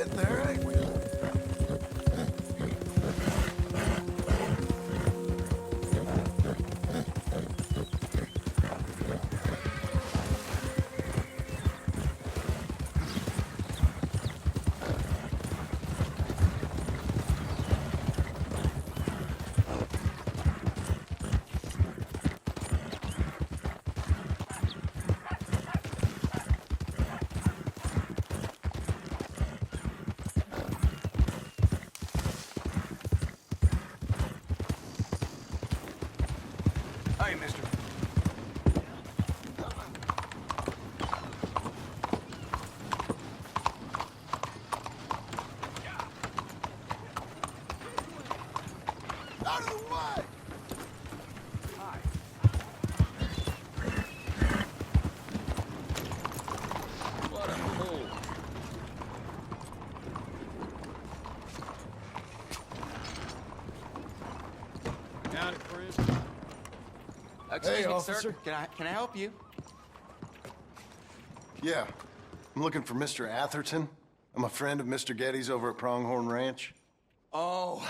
get there, ain't we? Hey, mister. Out of the way! Hi. What a hole. Howdy, Chris. Excuse Hey, me, officer. sir. Can I help you? Yeah. I'm looking for Mr. Atherton. I'm a friend of Mr. Getty's over at Pronghorn Ranch. Oh,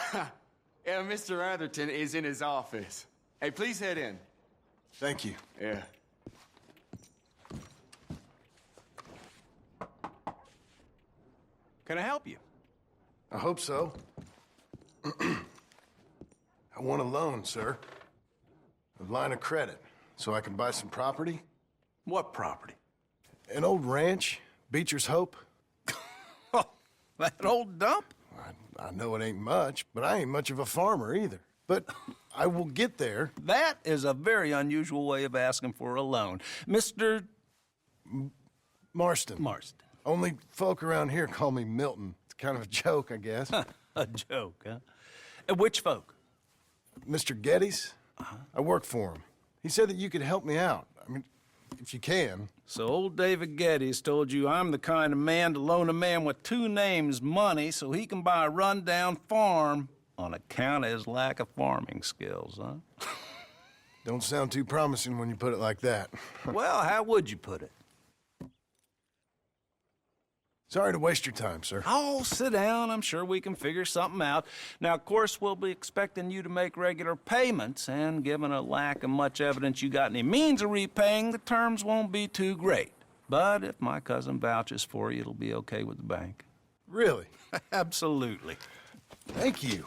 yeah, Mr. Atherton is in his office. Hey, please head in. Thank you. Yeah. Can I help you? I hope so. I want a loan, sir. A line of credit, so I can buy some property. What property? An old ranch, Beecher's Hope. Oh, that old dump? I know it ain't much, but I ain't much of a farmer either. But I will get there. That is a very unusual way of asking for a loan. Mr. Marston. Marston. Only folk around here call me Milton. It's kind of a joke, I guess. A joke, huh? Which folk? Mr. Getty's? I work for him. He said that you could help me out. I mean, if you can. So old David Geddes told you I'm the kind of man to loan a man with two names money so he can buy a rundown farm on account of his lack of farming skills, huh? Don't sound too promising when you put it like that. Well, how would you put it? Sorry to waste your time, sir. Oh, sit down. I'm sure we can figure something out. Now, of course, we'll be expecting you to make regular payments, and given a lack of much evidence you got any means of repaying, the terms won't be too great. But if my cousin vouches for you, it'll be okay with the bank. Really? Absolutely. Thank you.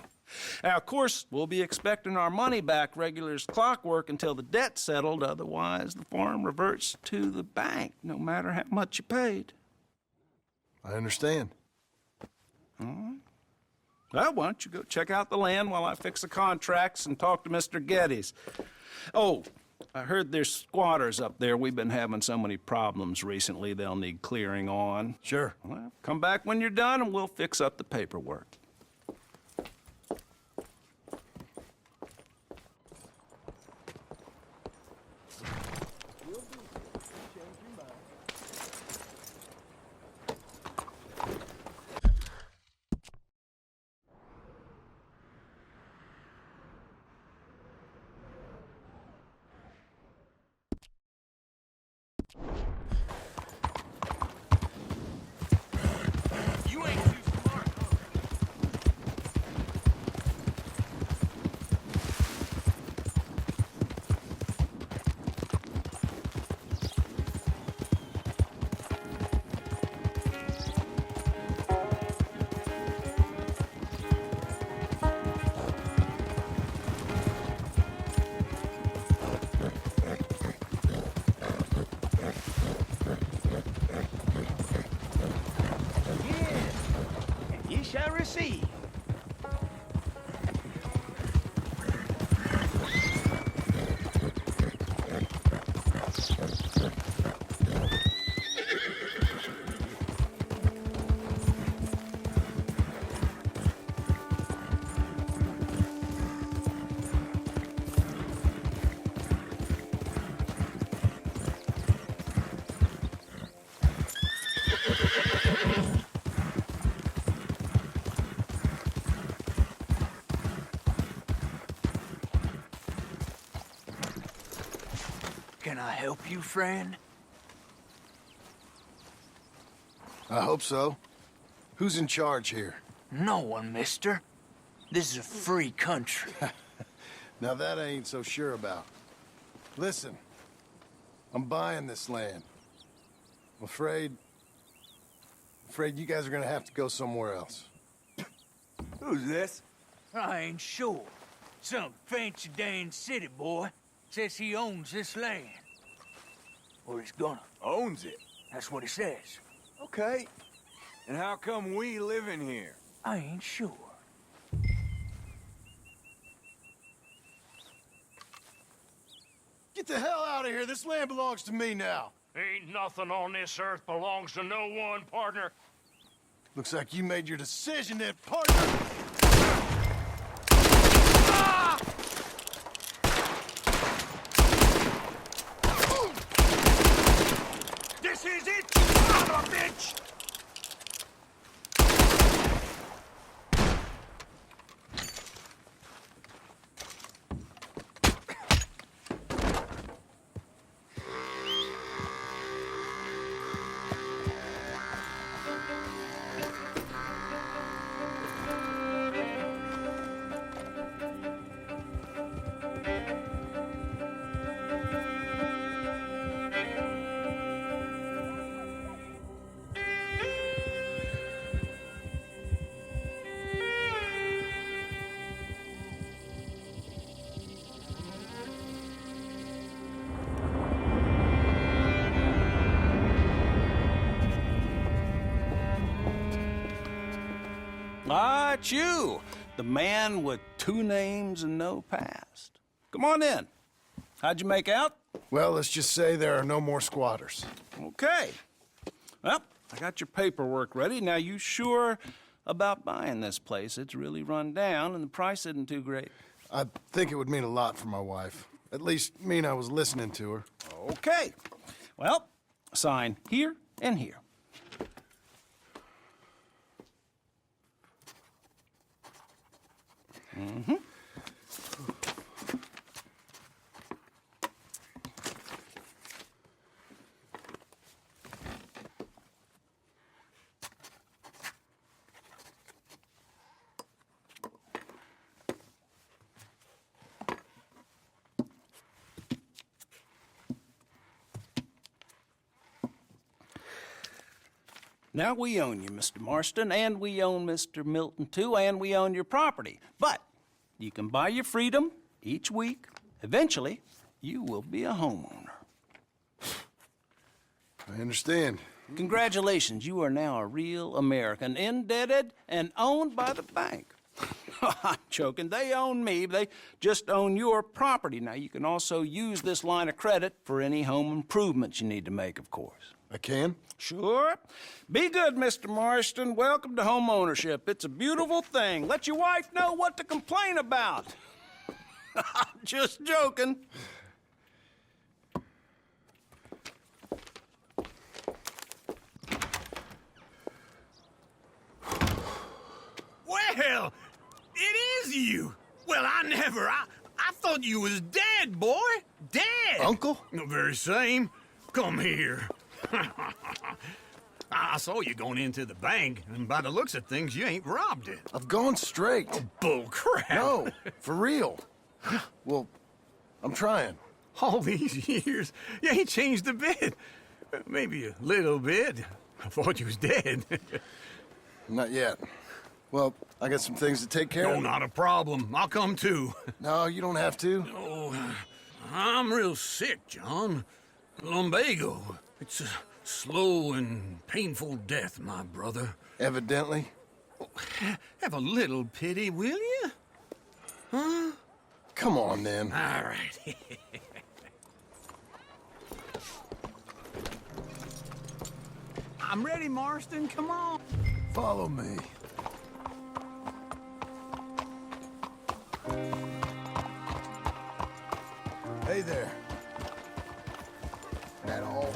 Now, of course, we'll be expecting our money back regular as clockwork until the debt's settled. Otherwise, the farm reverts to the bank, no matter how much you paid. I understand. All right. Well, why don't you go check out the land while I fix the contracts and talk to Mr. Geddes. Oh, I heard there's squatters up there. We've been having so many problems recently, they'll need clearing on. Sure. Well, come back when you're done and we'll fix up the paperwork. You ain't too smart, huh? Ye shall receive. Can I help you, friend? I hope so. Who's in charge here? No one, mister. This is a free country. Now that I ain't so sure about. Listen, I'm buying this land. I'm afraid you guys are gonna have to go somewhere else. Who's this? I ain't sure. Some fancy Dan city boy says he owns this land. Or he's gonna. Owns it. That's what he says. Okay. And how come we live in here? I ain't sure. Get the hell out of here. This land belongs to me now. Ain't nothing on this earth belongs to no one, partner. Looks like you made your decision then, partner. Ah! This is it, son of a bitch! Ah, it's you, the man with 2 names and no past. Come on in. How'd you make out? Well, let's just say there are no more squatters. Okay. Well, I got your paperwork ready. Now, you sure about buying this place? It's really run down, and the price isn't too great. I think it would mean a lot for my wife. At least mean I was listening to her. Okay. Well, sign here and here. Mm-hmm. Now, we own you, Mr. Marston, and we own Mr. Milton, too, and we own your property. But you can buy your freedom each week. Eventually, you will be a homeowner. I understand. Congratulations, you are now a real American, indebted and owned by the bank. I'm joking. They own me. They just own your property. Now, you can also use this line of credit for any home improvements you need to make, of course. I can? Sure. Be good, Mr. Marston. Welcome to home ownership. It's a beautiful thing. Let your wife know what to complain about. Just joking. Well, it is you. Well, I thought you was dead, boy. Dead. Uncle? The very same. Come here. I saw you going into the bank, and by the looks of things, you ain't robbed it. I've gone straight. Bull crap. No, for real. Well, I'm trying. All these years, you ain't changed a bit. Maybe a little bit. I thought you was dead. Not yet. Well, I got some things to take care No, of. not a problem. I'll come too. No, you don't have to. Oh, I'm real sick, John. Lumbago. It's a slow and painful death, my brother. Evidently. Have a little pity, will you? Huh? Come on, then. All right. I'm ready, Marston. Come on. Follow me. Hey there. That all?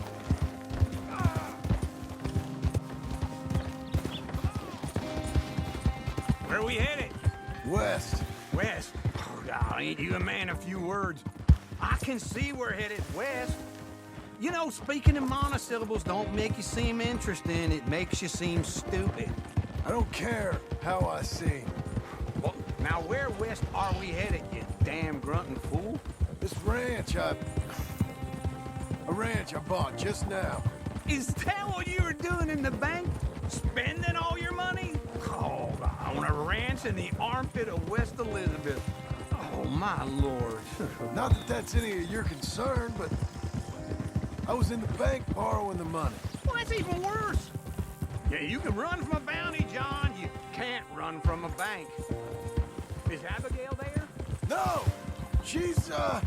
Where we headed? West. West. Oh, God, ain't you a man of few words? I can see we're headed west. You know, speaking in monosyllables don't make you seem interesting. It makes you seem stupid. I don't care how I seem. Well, now where west are we headed, you damn grunting fool? This ranch a ranch I bought just now. Is that what you were doing in the bank? Spending all your money? Oh, on a ranch in the armpit of West Elizabeth. Oh, my lord. Not that that's any of your concern, but I was in the bank borrowing the money. Well, that's even worse. Yeah, you can run from a bounty, John. You can't run from a bank. Is Abigail there? No! She's, her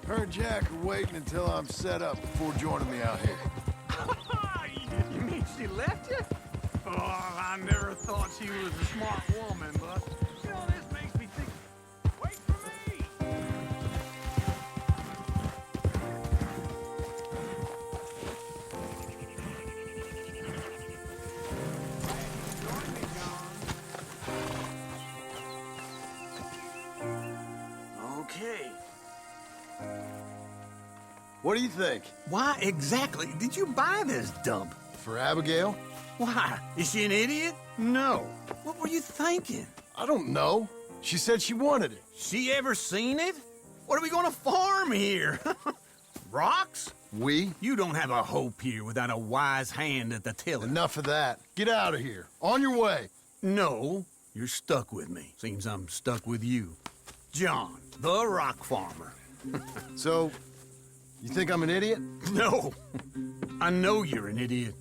and Jack are waiting until I'm set up before joining me out here. You mean she left you? Oh, I never thought she was a smart woman, but, you know, this makes me think, wait for me! Join me, John. Okay. What do you think? Why exactly did you buy this dump? For Abigail? Why? Is she an idiot? No. What were you thinking? I don't know. She said she wanted it. She ever seen it? What are we gonna farm here? Rocks? We? You don't have a hope here without a wise hand at the tiller. Enough of that. Get out of here. On your way. No, you're stuck with me. Seems I'm stuck with you. John, the rock farmer. So, you think I'm an idiot? No, I know you're an idiot.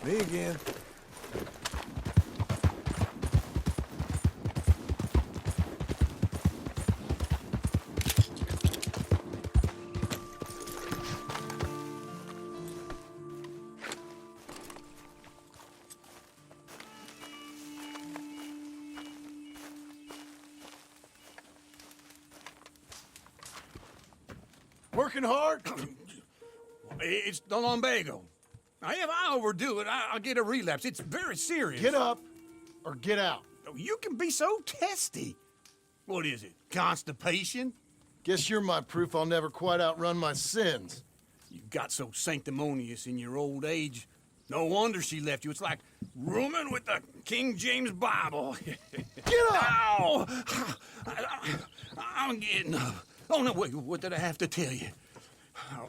Me again. Working hard? It's the lumbago. Now, if I overdo it, I'll get a relapse. It's very serious. Get up or get out. You can be so testy. What is it? Constipation? Guess you're my proof I'll never quite outrun my sins. You got so sanctimonious in your old age. No wonder she left you. It's like rooming with the King James Bible. Get up! Ow! I'm getting up. Oh, no, wait, what did I have to tell you?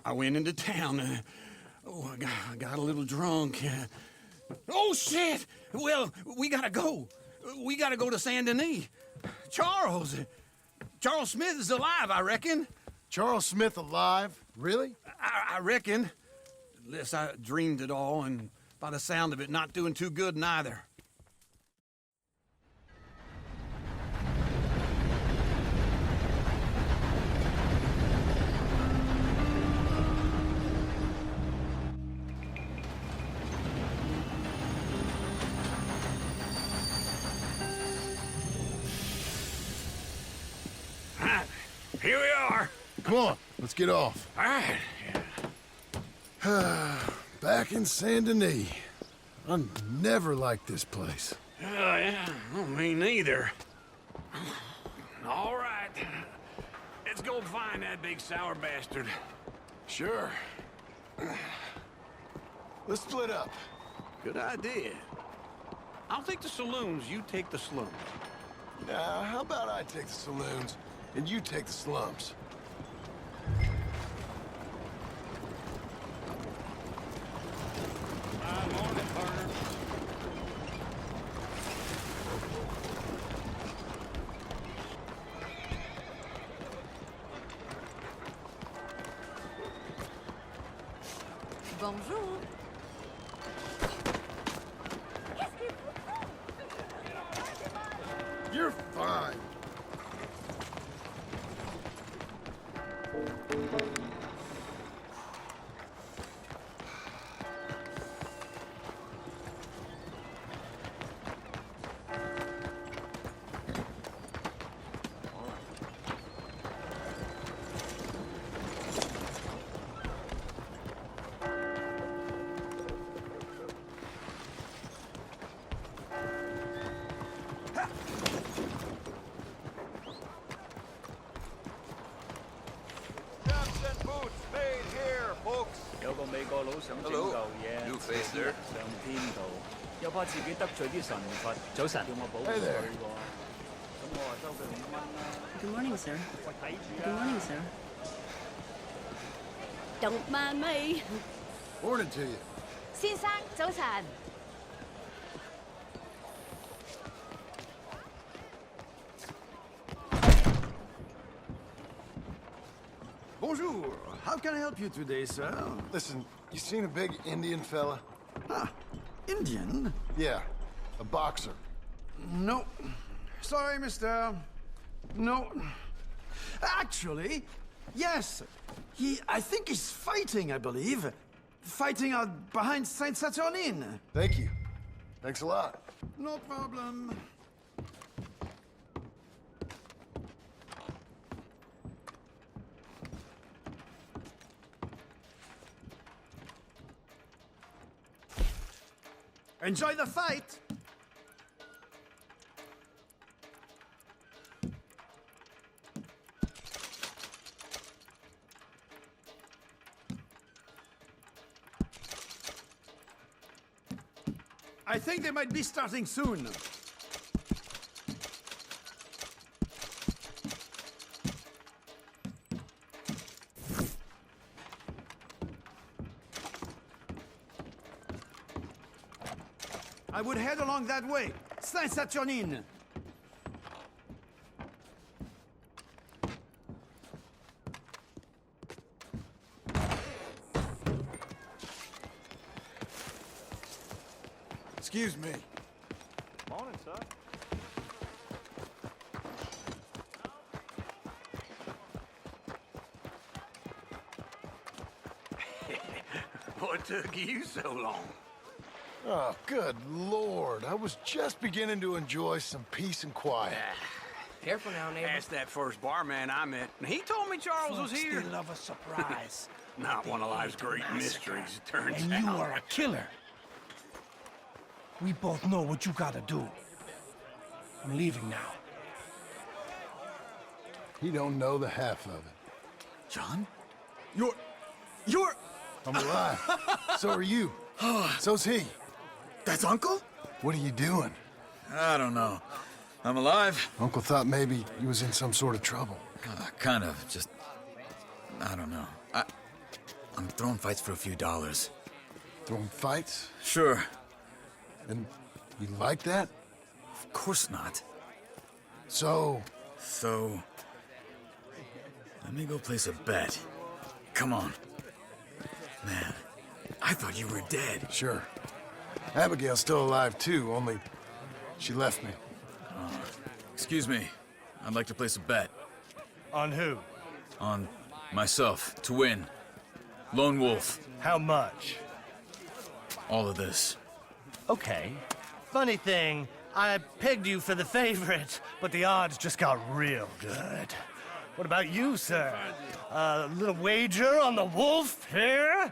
I went into town. I got a little drunk. Oh, shit! Well, we gotta go. We gotta go to Saint Denis. Charles Smith is alive, I reckon. Charles Smith alive? Really? I reckon. Unless I dreamed it all, and by the sound of it, not doing too good neither. Here we are. Come on, let's get off. All right. Back in Saint Denis. I never liked this place. Yeah, well, me neither. All right. Let's go find that big sour bastard. Sure. Let's split up. Good idea. I'll take the saloons, you take the slums. Now, how about I take the saloons, and you take the slums? Morning, partner. Bonjour. You're fine. Hello. New face there. Hey there. Good morning, sir. Good morning, sir. Don't mind me. Morning to you. 先生，早晨。Bonjour. How can I help you today, sir? Listen, you seen a big Indian fella? Ah, Indian? Yeah, a boxer. No. Sorry, mister. No. Actually, yes. I think he's fighting, I believe. Fighting out behind Saint Saturnine. Thank you. Thanks a lot. No problem. Enjoy the fight! I think they might be starting soon. I would head along that way. Saint Saturnine. Excuse me. Morning, sir. What took you so long? Oh, good Lord. I was just beginning to enjoy some peace and quiet. Careful now, neighbor. Asked that first barman I met, and he told me Charles was here. They love a surprise. Not one of life's great mysteries, it turns And out. you are a killer. We both know what you gotta do. I'm leaving now. He don't know the half of it. John? You're... I'm alive. So are you. So's he. That's Uncle? What are you doing? I don't know. I'm alive. Uncle thought maybe he was in some sort of trouble. Kind of. Just... I don't know. I'm throwing fights for a few dollars. Throwing fights? Sure. And you like that? Of course not. So, let me go place a bet. Come on. Man, I thought you were dead. sure. Abigail's still alive too, only she left me. Excuse me. I'd like to place a bet. On who? On myself, to win. Lone Wolf. How much? All of this. Okay. Funny thing, I pegged you for the favorite, but the odds just got real good. What about you, sir? A little wager on the wolf here?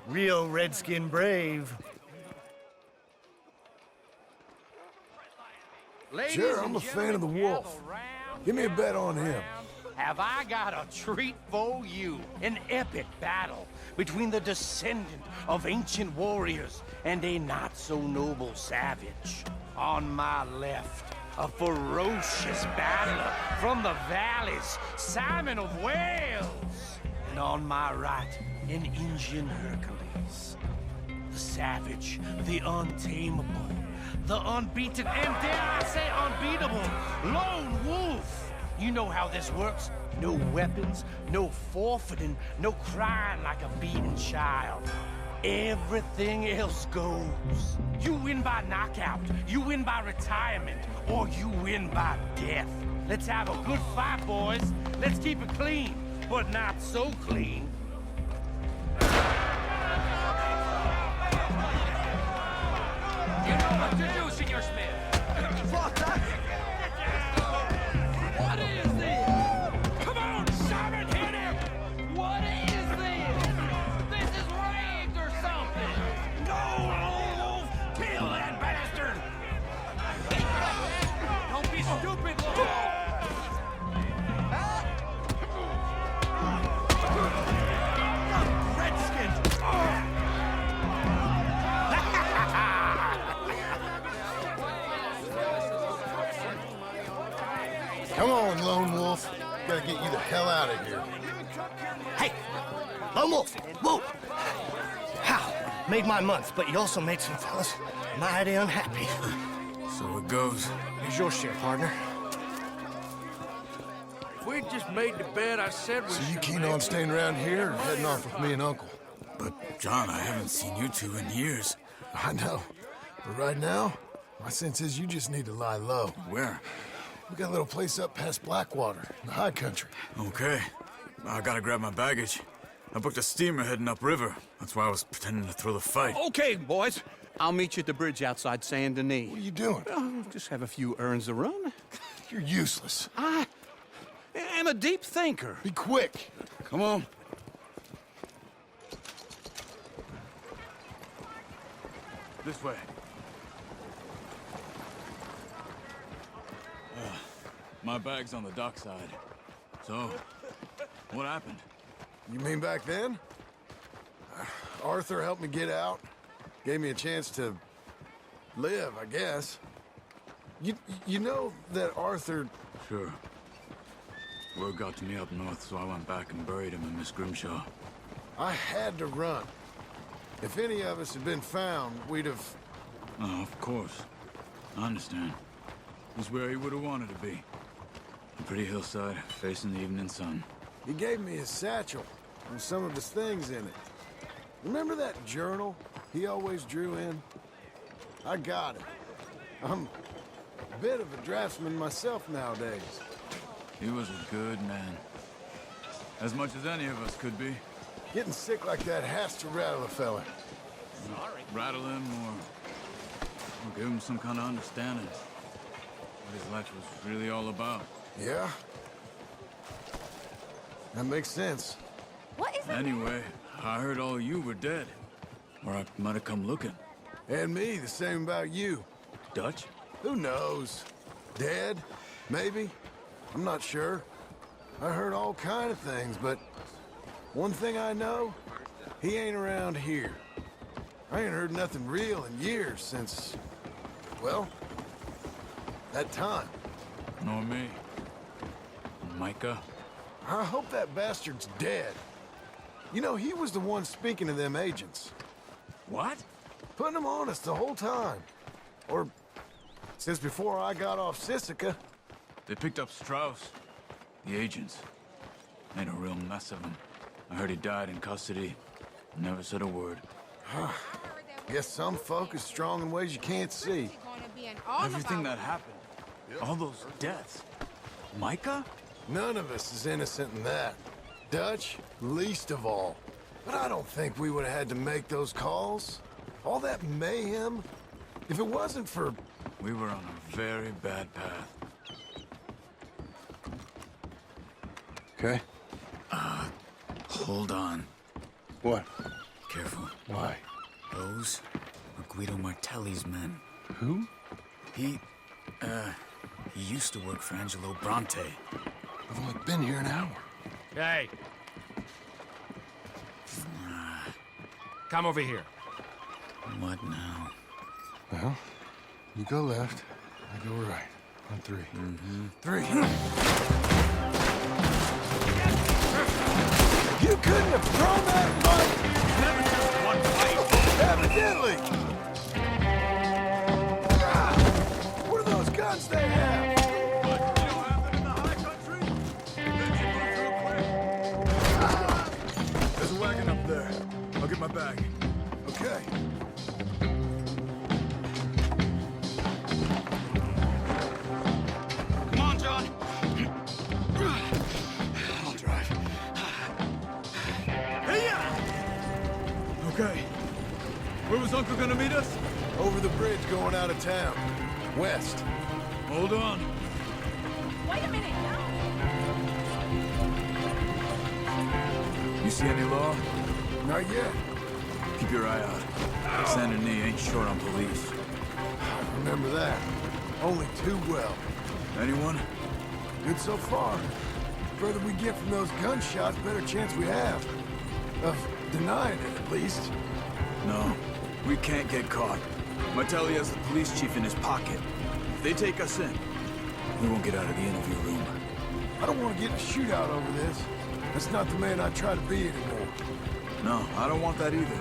Real redskin brave. Sure, I'm a fan of the wolf. Give me a bet on him. Have I got a treat for you? An epic battle between the descendant of ancient warriors and a not-so-noble savage. On my left, A ferocious battler from the valleys, Simon of Wales. And on my right, an Indian Hercules. The savage, the untamable, the unbeaten, and dare I say unbeatable, Lone Wolf. You know how this works. No weapons, no forfeiting, no crying like a beaten child. Everything else goes. You win by knockout, you win by retirement, or you win by death. Let's have a good fight, boys. Let's keep it clean, but not so clean. You know what to do, Senor Smith. Fuck that! What is this? Come on, Simon, hit him! What is this? This is raped or something! No, Lone Wolf! Kill that bastard! Don't be stupid, Lone Wolf! Redskins! Come on, Lone Wolf. Gotta get you the hell out of here. Hey, Lone Wolf, whoa! How? Made my month, but you also made some fellas mighty unhappy. So it goes. Here's your share, partner. We just made the bed I said we So you keen on staying around here or heading off with me and Uncle? But, John, I haven't seen you two in years. I know. But right now, my sense is you just need to lie low. Where? We got a little place up past Blackwater, in the high country. Okay. I gotta grab my baggage. I booked a steamer heading upriver. That's why I was pretending to throw the fight. Okay, boys. I'll meet you at the bridge outside Saint Denis. What are you doing? Oh, just have a few errands to run. You're useless. I am a deep thinker. Be quick. Come on. This way. My bag's on the dockside. So, what happened? You mean back then? Arthur helped me get out. Gave me a chance to live, I guess. You know that Arthur... Sure. Word got to me up north, so I went back and buried him in Miss Grimshaw. I had to run. If any of us had been found, we'd have... Oh, of course. I understand. He's where he would have wanted to be. A pretty hillside, facing the evening sun. He gave me his satchel and some of his things in it. Remember that journal he always drew in? I got it. I'm a bit of a draftsman myself nowadays. He was a good man. As much as any of us could be. Getting sick like that has to rattle a fella. Rattle him or give him some kind of understanding. What his life was really all about. Yeah? That makes sense. What is that? Anyway, I heard all you were dead. Or I might have come looking. And me, the same about you. Dutch? Who knows? Dead? Maybe? I'm not sure. I heard all kind of things, but one thing I know, he ain't around here. I ain't heard nothing real in years since, well, that time. Nor me. Micah? I hope that bastard's dead. You know, he was the one speaking to them agents. What? Putting them on us the whole time. Or since before I got off Sisika. They picked up Strauss. The agents. Made a real mess of him. I heard he died in custody. Never said a word. Guess some folk is strong in ways you can't see. Everything that happened. All those deaths. Micah? None of us is innocent in that. Dutch, least of all. But I don't think we would have had to make those calls. All that mayhem. If it wasn't for... We were on a very bad path. Okay. Hold on. What? Careful. Why? Those are Guido Martelli's men. Who? He used to work for Angelo Bronte. I've only been here an hour. Hey. Come over here. What now? Well, you go left, I go right. On three. Mm-hmm. Three. You couldn't have thrown that much! Evidently! What are those guns they have? There's a wagon up there. I'll get my bag. Okay. Come on, John. I'll drive. Okay. Where was Uncle gonna meet us? Over the bridge going out of town. West. Hold on. Wait a minute, You see any law? Not yet. Keep your eye out. Saint Denis ain't short on police. I remember that. Only too well. Anyone? Good so far. The further we get from those gunshots, better chance we have. Of denying it, at least. No. We can't get caught. Martelli has the police chief in his pocket. If they take us in, we won't get out of the interview room. I don't want to get in a shootout over this. That's not the man I try to be anymore. No, I don't want that either.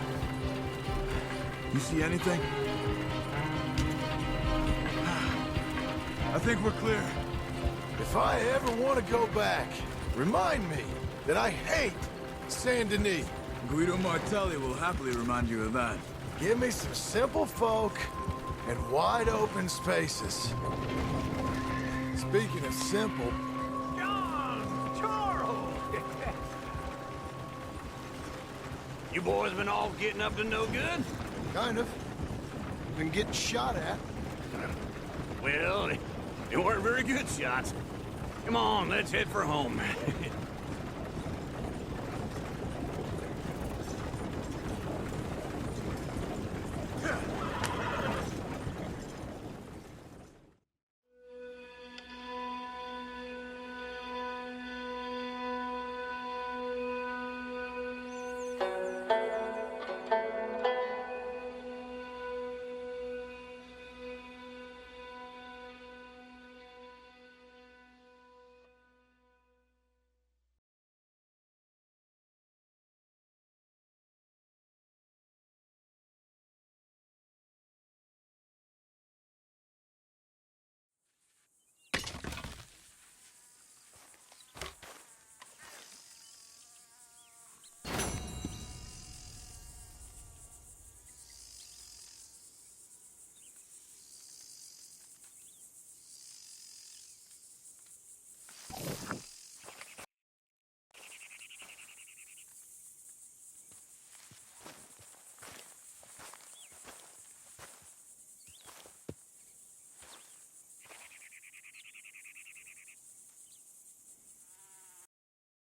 You see anything? I think we're clear. If I ever want to go back, remind me that I hate Saint Denis. Guido Martelli will happily remind you of that. Give me some simple folk and wide open spaces. Speaking of simple, John! Charles! You boys been all getting up to no good? kind of. Been getting shot at. Well, they weren't very good shots. Come on, let's head for home.